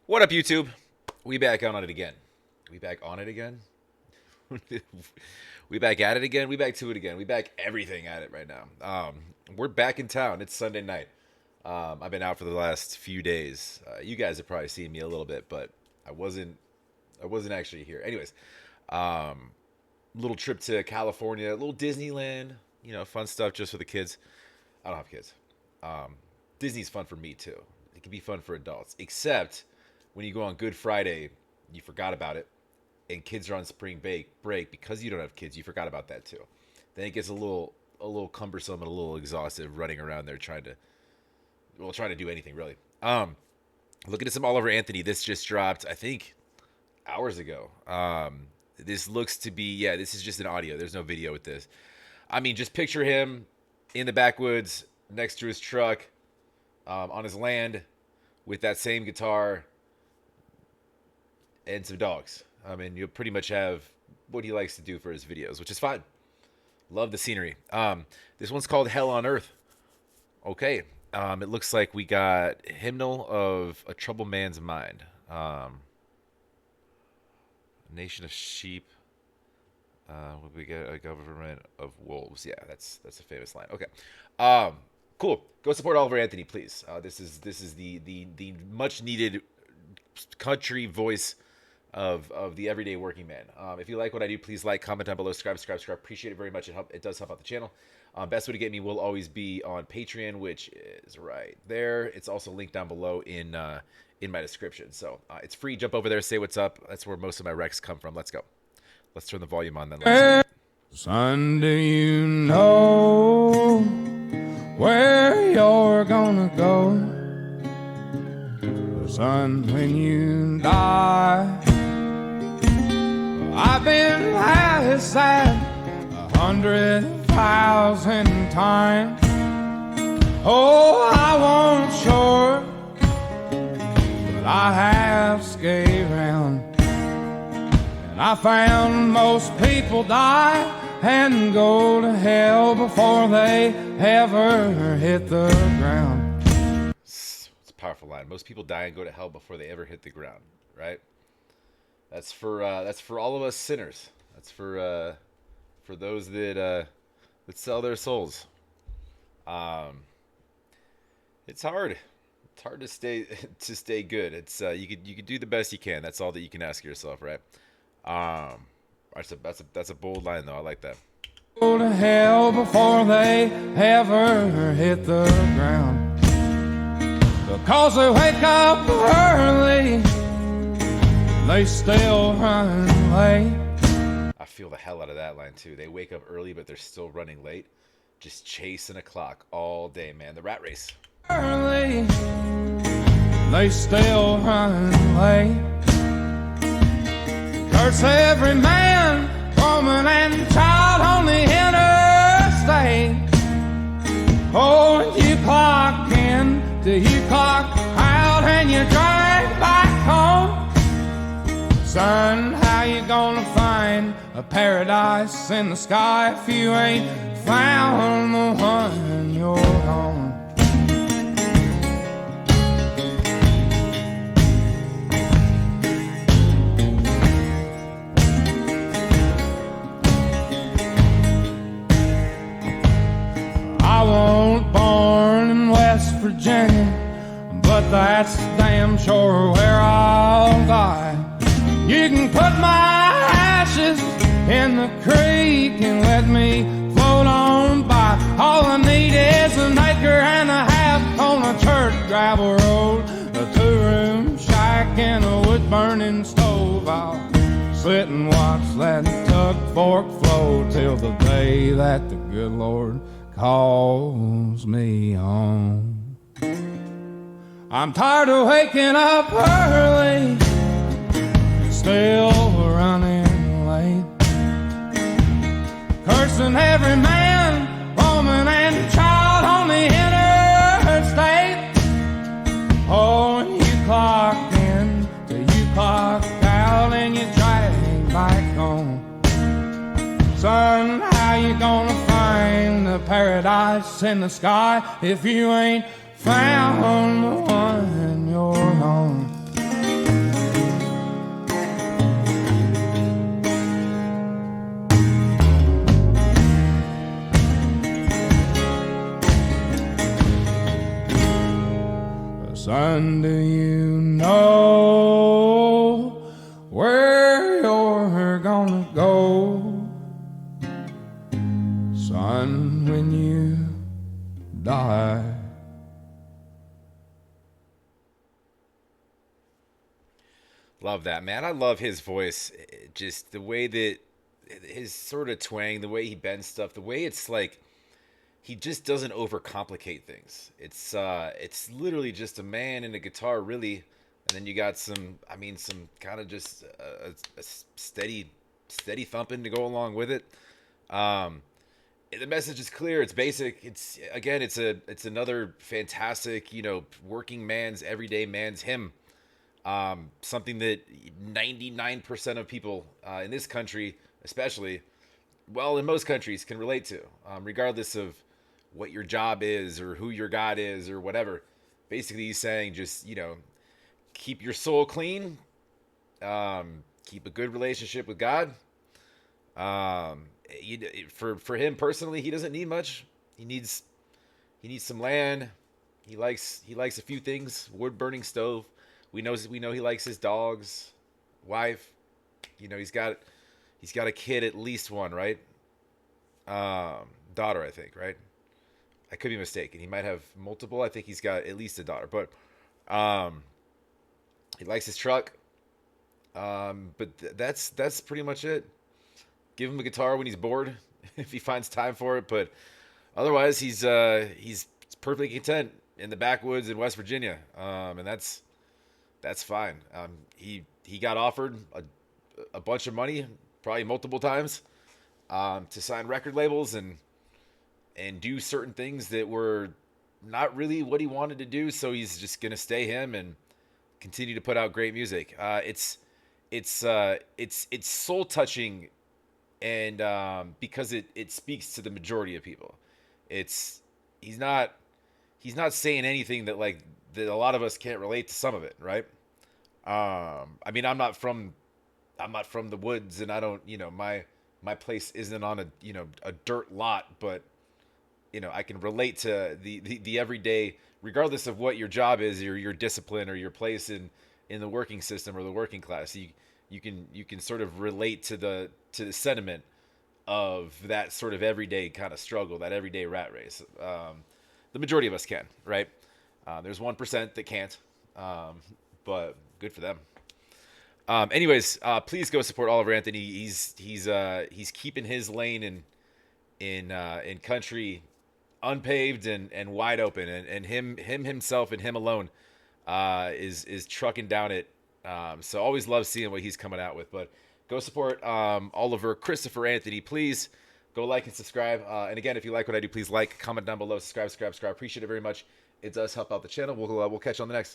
What up, YouTube? We back on it again. We back on it again? We back at it again? We back to it again. We back everything at it right now. We're back in town. It's Sunday night. I've been out for the last few days. You guys have probably seen me a little bit, but I wasn't actually here. Anyways, little trip to California, a little Disneyland, fun stuff just for the kids. I don't have kids. Disney's fun for me too. It can be fun for adults, except when you go on Good Friday, you forgot about it, and kids are on spring break because you don't have kids. You forgot about that too. Then it gets a little cumbersome and a little exhaustive running around there trying to do anything really. Looking at some Oliver Anthony. This just dropped, I think, hours ago. This looks to be, this is just an audio. There's no video with this. I mean, just picture him in the backwoods next to his truck, on his land, with that same guitar and some dogs. I mean, you'll pretty much have what he likes to do for his videos, which is fine. Love the scenery. This one's called Hell on Earth. Okay. It looks like we got Hymnal of a Troubled Man's Mind. Nation of Sheep. We get a government of wolves. Yeah, that's a famous line. Okay. Cool. Go support Oliver Anthony, please. This is the much needed country voice of the everyday working man. If you like what I do, please like, comment down below, subscribe. Appreciate it very much. It does help out the channel. Best way to get me will always be on Patreon, which is right there. It's also linked down below in my description. So it's free. Jump over there, say what's up. That's where most of my recs come from. Let's go. Let's turn the volume on then. Son, do you know where you're gonna go? Son, when you die, I've been past that 100,000 times. Oh, I won't sure, but I have skated around, and I found most people die and go to hell before they ever hit the ground. It's a powerful line. Most people die and go to hell before they ever hit the ground, right? That's for all of us sinners. That's for those that sell their souls. It's hard. It's hard to stay good. It's you could do the best you can. That's all that you can ask yourself, right? That's a bold line though. I like that. Go to hell before they ever hit the ground, because they wake up early, they still run late. I feel the hell out of that line too. They wake up early, but they're still running late, just chasing a clock all day, man. The rat race. Early, they still run late. Curse every man, woman, and child on the interstate. Oh, you clock in, do you clock out, and you drive back home? Son, how you gonna find a paradise in the sky if you ain't found the one you're on? I wasn't born in West Virginia, but that's damn sure where I'll die. You can put my ashes in the creek and let me float on by. All I need is an acre and a half on a church gravel road, a two-room shack and a wood-burning stove. I'll sit and watch that tug fork flow till the day that the good Lord calls me home. I'm tired of waking up early, still running late, cursing every man, woman, and child on the interstate. Oh, and you clock in till you clock out, and you drag back home. Son, how you gonna find the paradise in the sky if you ain't found the one you're on? you know where you're gonna go, son, when you die. Love that, man. I love his voice. Just the way that his sort of twang, the way he bends stuff, the way it's like he just doesn't overcomplicate things. It's literally just a man and a guitar, really, and then you got some, I mean, some kind of just a steady thumping to go along with it. Um, the message is clear. It's basic. It's again, it's another fantastic, working man's, everyday man's hymn. Something that 99% of people in this country, especially, well, in most countries, can relate to, regardless of what your job is or who your God is or whatever. Basically, he's saying just, keep your soul clean, keep a good relationship with God. For him personally, he doesn't need much. He needs some land. He likes a few things: wood burning stove. We know he likes his dogs, wife. He's got a kid, at least one, right? Daughter, I think, right? I could be mistaken. He might have multiple. I think he's got at least a daughter, but he likes his truck. But that's pretty much it. Give him a guitar when he's bored, if he finds time for it. But otherwise, he's perfectly content in the backwoods in West Virginia, and that's fine. He got offered a bunch of money, probably multiple times, to sign record labels and do certain things that were not really what he wanted to do. So he's just gonna stay him and continue to put out great music. It's soul touching, and because it speaks to the majority of people. It's he's not saying anything that a lot of us can't relate to some of it, right? I mean, I'm not from the woods, and I don't, my place isn't on a dirt lot, but I can relate to the everyday, regardless of what your job is, or your discipline, or your place in the working system or the working class. You can sort of relate to the sentiment of that sort of everyday kind of struggle, that everyday rat race. The majority of us can, right? There's 1% that can't, but good for them. Anyways, please go support Oliver Anthony. He's keeping his lane in country unpaved and wide open, and him himself and him alone is trucking down it. So always love seeing what he's coming out with. But go support Oliver Christopher Anthony, please. Go like and subscribe. And again, if you like what I do, please like, comment down below, subscribe. Appreciate it very much. It does help out the channel. We'll catch you on the next.